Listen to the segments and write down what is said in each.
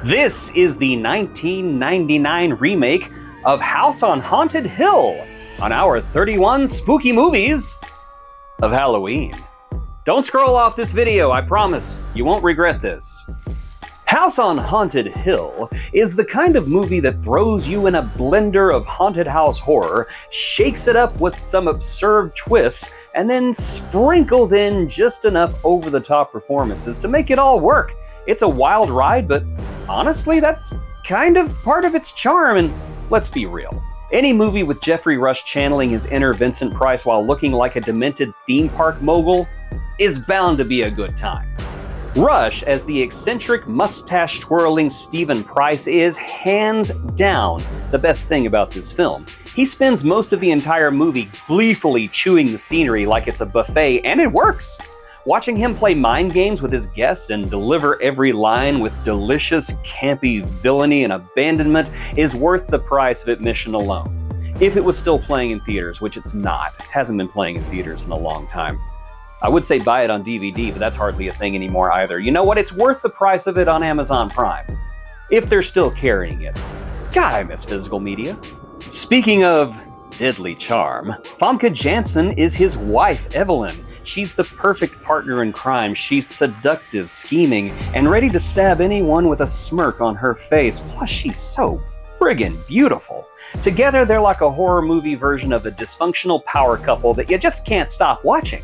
This is the 1999 remake of House on Haunted Hill on our 31 spooky movies of Halloween. Don't scroll off this video, I promise. You won't regret this. House on Haunted Hill is the kind of movie that throws you in a blender of haunted house horror, shakes it up with some absurd twists, and then sprinkles in just enough over-the-top performances to make it all work. It's a wild ride, but honestly, that's kind of part of its charm, and let's be real. Any movie with Jeffrey Rush channeling his inner Vincent Price while looking like a demented theme park mogul is bound to be a good time. Rush, as the eccentric, mustache-twirling Stephen Price, is hands down the best thing about this film. He spends most of the entire movie gleefully chewing the scenery like it's a buffet, and it works. Watching him play mind games with his guests and deliver every line with delicious, campy villainy and abandonment is worth the price of admission alone. If it was still playing in theaters, which it's not, it hasn't been playing in theaters in a long time. I would say buy it on DVD, but that's hardly a thing anymore either. You know what? It's worth the price of it on Amazon Prime, if they're still carrying it. God, I miss physical media. Speaking of deadly charm, Famke Janssen is his wife, Evelyn. She's the perfect partner in crime. She's seductive, scheming, and ready to stab anyone with a smirk on her face. Plus, she's so friggin' beautiful. Together, they're like a horror movie version of a dysfunctional power couple that you just can't stop watching.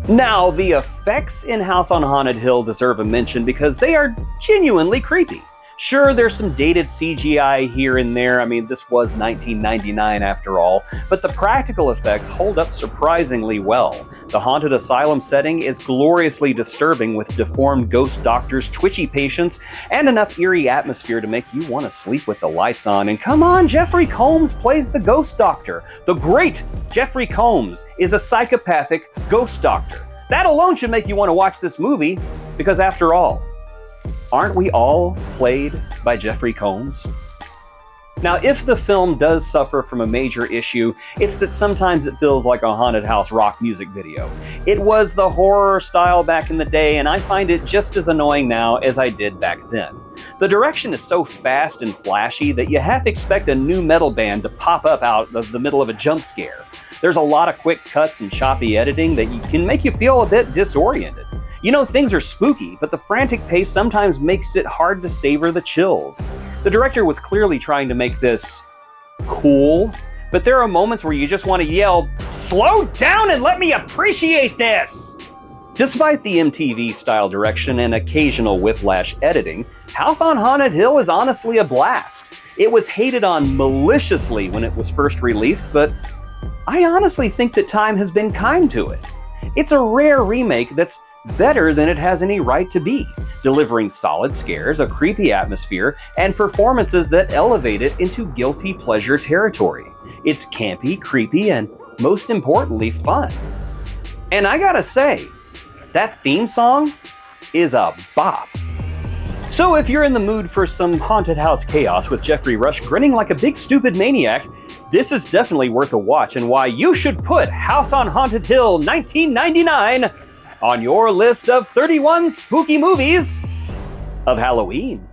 Now, the effects in House on Haunted Hill deserve a mention because they are genuinely creepy. Sure, there's some dated CGI here and there. I mean, this was 1999 after all, but the practical effects hold up surprisingly well. The haunted asylum setting is gloriously disturbing with deformed ghost doctors, twitchy patients, and enough eerie atmosphere to make you want to sleep with the lights on. And come on, Jeffrey Combs plays the ghost doctor. The great Jeffrey Combs is a psychopathic ghost doctor. That alone should make you want to watch this movie, because after all, aren't we all played by Jeffrey Combs? Now, if the film does suffer from a major issue, it's that sometimes it feels like a haunted house rock music video. It was the horror style back in the day, and I find it just as annoying now as I did back then. The direction is so fast and flashy that you half expect a new metal band to pop up out of the middle of a jump scare. There's a lot of quick cuts and choppy editing that can make you feel a bit disoriented. You know, things are spooky, but the frantic pace sometimes makes it hard to savor the chills. The director was clearly trying to make this cool, but there are moments where you just want to yell, "Slow down and let me appreciate this!" Despite the MTV-style direction and occasional whiplash editing, House on Haunted Hill is honestly a blast. It was hated on maliciously when it was first released, but I honestly think that time has been kind to it. It's a rare remake that's better than it has any right to be, delivering solid scares, a creepy atmosphere, and performances that elevate it into guilty pleasure territory. It's campy, creepy, and most importantly, fun. And I gotta say, that theme song is a bop. So if you're in the mood for some haunted house chaos with Jeffrey Rush grinning like a big stupid maniac, this is definitely worth a watch and why you should put House on Haunted Hill 1999 on your list of 31 spooky movies of Halloween.